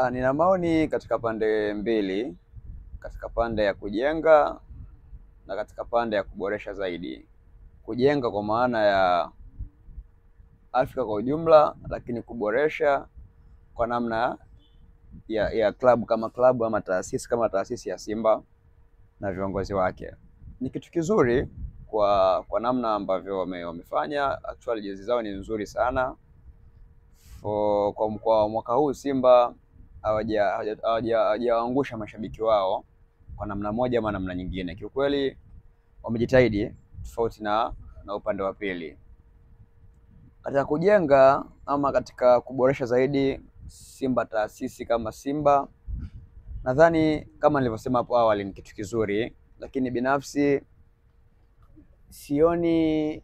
Nina maoni katika pande mbili, katika pande ya kujenga na katika pande ya kuboresha zaidi. Kujenga kwa maana ya Afrika kwa ujumla, lakini kuboresha kwa namna ya klabu kama klabu ama taasisi kama taasisi ya Simba na viongozi wake. Ni kitu kizuri kwa namna ambavyo wamefanya. Actually jezi zao ni nzuri sana. Kwa mwaka huu Simba hawajaangusha mashabiki wao kwa namna moja ama namna nyingine. Kiukweli wamejitahidi, tofauti na upande wa pili. Katika kujenga ama katika kuboresha zaidi, Simba taasisi kama Simba, nadhani kama nilivyosema hapo awali ni kitu kizuri, lakini binafsi sioni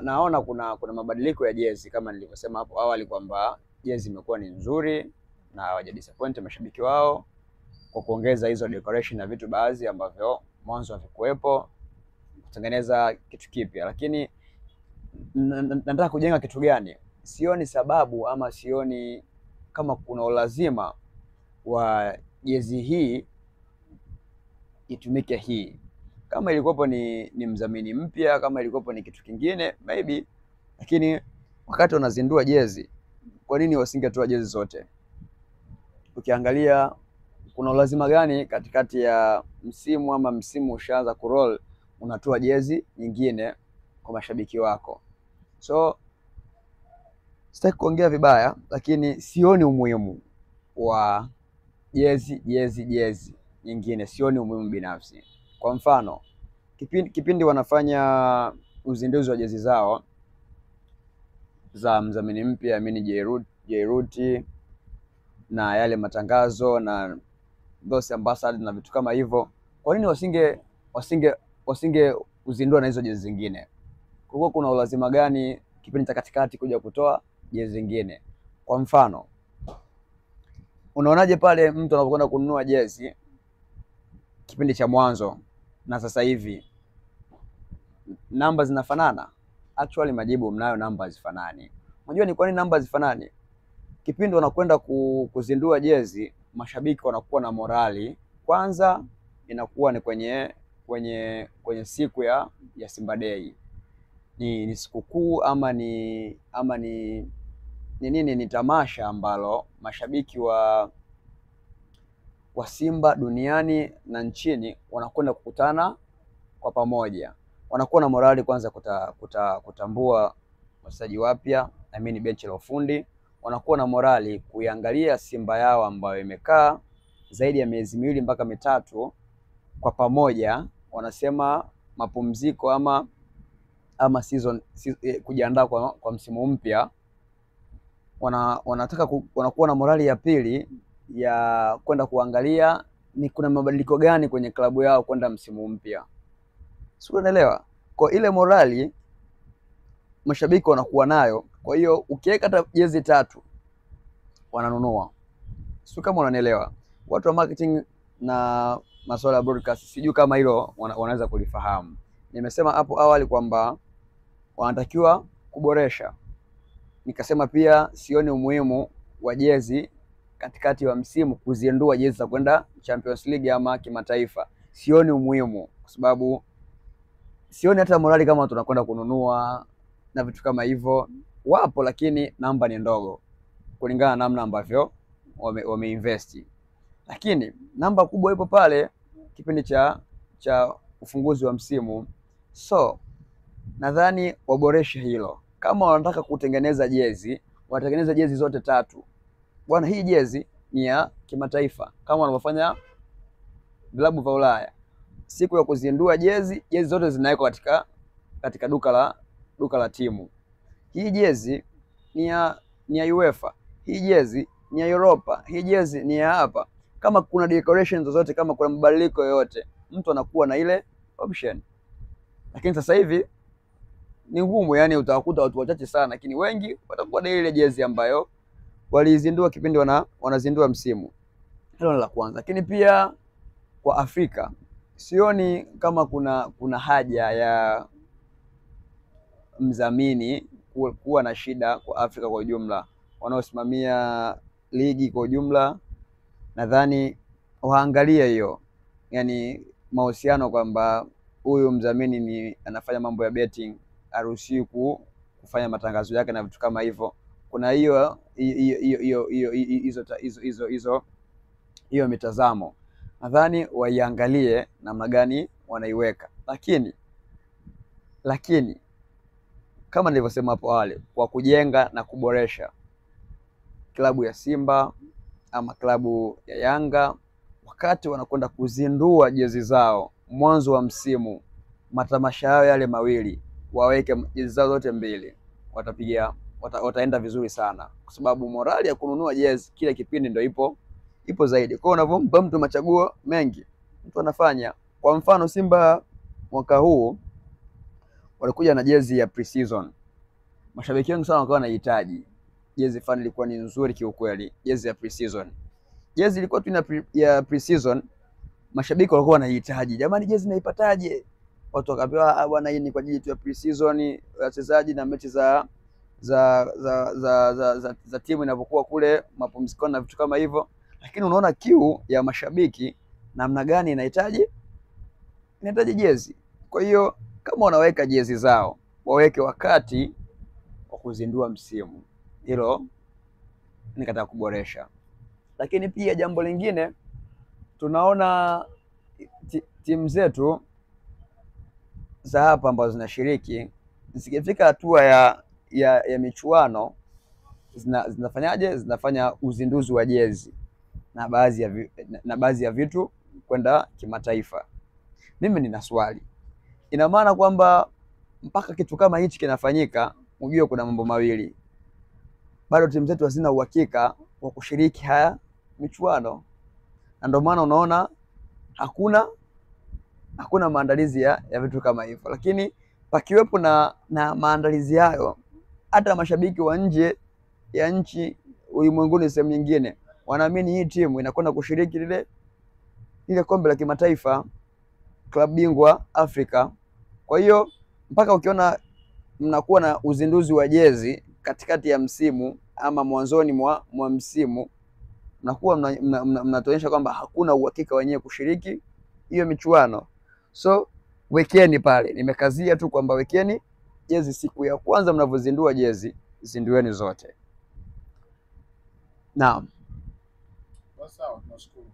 naona kuna mabadiliko ya jezi kama nilivyosema hapo awali kwamba jezi imekuwa ni nzuri na hawajadisappoint mashabiki wao kwa kuongeza hizo decoration na vitu baadhi ambavyo mwanzo havikuwepo, kutengeneza kitu kipya. Lakini nataka kujenga kitu gani? Sioni sababu ama sioni kama kuna ulazima wa jezi hii itumike hii. Kama ilikopo ni mdhamini mpya, kama ilikopo ni kitu kingine maybe, lakini wakati wanazindua jezi, kwa nini wasingetoa jezi zote? Ukiangalia kuna ulazima gani katikati ya msimu ama msimu ushaanza kuroll unatoa jezi nyingine kwa mashabiki wako? So sitaki kuongea vibaya, lakini sioni umuhimu wa jezi nyingine, sioni umuhimu binafsi. Kwa mfano kipindi wanafanya uzinduzi wa jezi zao za mdhamini mpya Amini Jairuti na yale matangazo na those ambassadors na vitu kama hivyo, kwa nini wasinge uzindua na hizo jezi zingine? Kwa kuna ulazima gani kipindi cha katikati kuja kutoa jezi zingine? Kwa mfano, unaonaje pale mtu anapokwenda kununua jezi kipindi cha mwanzo na sasa hivi, namba zinafanana? Actually majibu mnayo, namba hazifanani. Unajua ni kwa nini namba hazifanani? Kipindi wanakwenda kuzindua jezi, mashabiki wanakuwa na morali. Kwanza inakuwa ni kwenye siku ya Simba Day. Ni sikukuu ama ni nini, ni tamasha ambalo mashabiki wa Simba duniani na nchini wanakwenda kukutana kwa pamoja. Wanakuwa na morali kwanza kutambua wachezaji wapya, benchi la ufundi. Wanakuwa na morali kuiangalia Simba yao ambayo imekaa zaidi ya miezi miwili mpaka mitatu kwa pamoja. Wanasema mapumziko ama season kujiandaa kwa msimu mpya. Wanakuwa na morali ya pili ya kwenda kuangalia ni kuna mabadiliko gani kwenye klabu yao kwenda msimu mpya. Sio, unaelewa? Kwa ile morali mashabiki wanakuwa nayo. Kwa hiyo ukiweka hata jezi 3 wananunua. Sio kama unanielewa? Watu wa marketing na masuala ya broadcast sijui kama hilo wanaweza kulifahamu. Nimesema hapo awali kwamba wanatakiwa kuboresha. Nikasema pia sioni umuhimu wa jezi katikati wa msimu kuzindua jezi za kwenda Champions League ama kimataifa. Sioni umuhimu kwa sababu sioni hata morali kama tunakwenda kununua na vitu kama hivyo. Wapo, lakini namba ni ndogo kulingana na namna ambavyo wameinvesti. Lakini namba kubwa ipo pale kipindi cha ufunguzi wa msimu. So nadhani waboreshe hilo. Kama wanataka kutengeneza jezi, watengeneza jezi zote 3. Bwana, hii jezi ni ya kimataifa kama wanavyofanya vilabu vya Ulaya. Siku ya kuzindua jezi zote zinawekwa katika duka la timu. Hii jezi ni ya UEFA, hii jezi ni ya Europa, hii jezi ni ya hapa. Kama kuna decorations zozote, kama kuna mabadiliko yoyote, mtu anakuwa na ile option. Lakini sasa hivi ni ngumu, yani utawakuta watu wachache sana, lakini wengi watakuwa na ile jezi ambayo walizindua kipindi wanazindua msimu. Hilo la kwanza. Lakini pia kwa Afrika sioni kama kuna haja ya mdhamini kuwa na shida kwa Afrika kwa ujumla. Wanaosimamia ligi kwa ujumla, nadhani waangalie hiyo, yani mahusiano, kwamba huyu mdhamini ni anafanya mambo ya aruhusiwi kufanya matangazo yake na vitu kama hivyo. Kuna hiyo hiyo mitazamo, nadhani waiangalie namna gani wanaiweka, lakini kama nilivyosema hapo awali, kwa kujenga na kuboresha klabu ya Simba ama klabu ya Yanga, wakati wanakwenda kuzindua jezi zao mwanzo wa msimu, matamasha yao yale mawili, waweke jezi zao zote mbili, wataenda vizuri sana, kwa sababu morali ya kununua jezi kile kipindi ndio ipo zaidi. Kwa hiyo unavyompa mtu machaguo mengi, mtu anafanya. Kwa mfano Simba mwaka huu walikuja na jezi ya pre-season, mashabiki wengi sana wakawa wanahitaji jezi fulani, ilikuwa ni nzuri kiukweli, jezi ya pre-season. Jezi ilikuwa tu ya pre-season, mashabiki walikuwa wanahitaji, jamani jezi naipataje? Watu wakapewa, bwana, hii ni kwa ajili tu ya pre-season, wachezaji na mechi za timu inapokuwa kule mapumziko na vitu kama hivyo. Lakini unaona kiu ya mashabiki namna gani inahitaji jezi. Kwa hiyo kama wanaweka jezi zao, waweke wakati wa kuzindua msimu, hilo nikataka kuboresha. Lakini pia jambo lingine, tunaona timu zetu za hapa ambazo zinashiriki zikifika hatua ya michuano, zinafanyaje? Zinafanya uzinduzi wa jezi na baadhi ya vitu kwenda kimataifa. Mimi nina swali, ina maana kwamba mpaka kitu kama hichi kinafanyika, unajua kuna mambo mawili, bado timu zetu hazina uhakika wa kushiriki haya michuano, na ndio maana unaona hakuna maandalizi ya vitu kama hivyo. Lakini pakiwepo na maandalizi hayo, hata mashabiki wa nje ya nchi ulimwenguni, sehemu nyingine, wanaamini hii timu inakwenda kushiriki lile kombe la kimataifa, klabu bingwa Afrika. Kwa hiyo mpaka ukiona mnakuwa na uzinduzi wa jezi katikati ya msimu ama mwanzoni mwa msimu, mnakuwa mnatuonyesha kwamba hakuna uhakika wenyewe kushiriki hiyo michuano. So wekeni pale, nimekazia tu kwamba wekeni jezi siku ya kwanza mnavyozindua jezi, zindueni zote. Naam. Sawa, tunashukuru.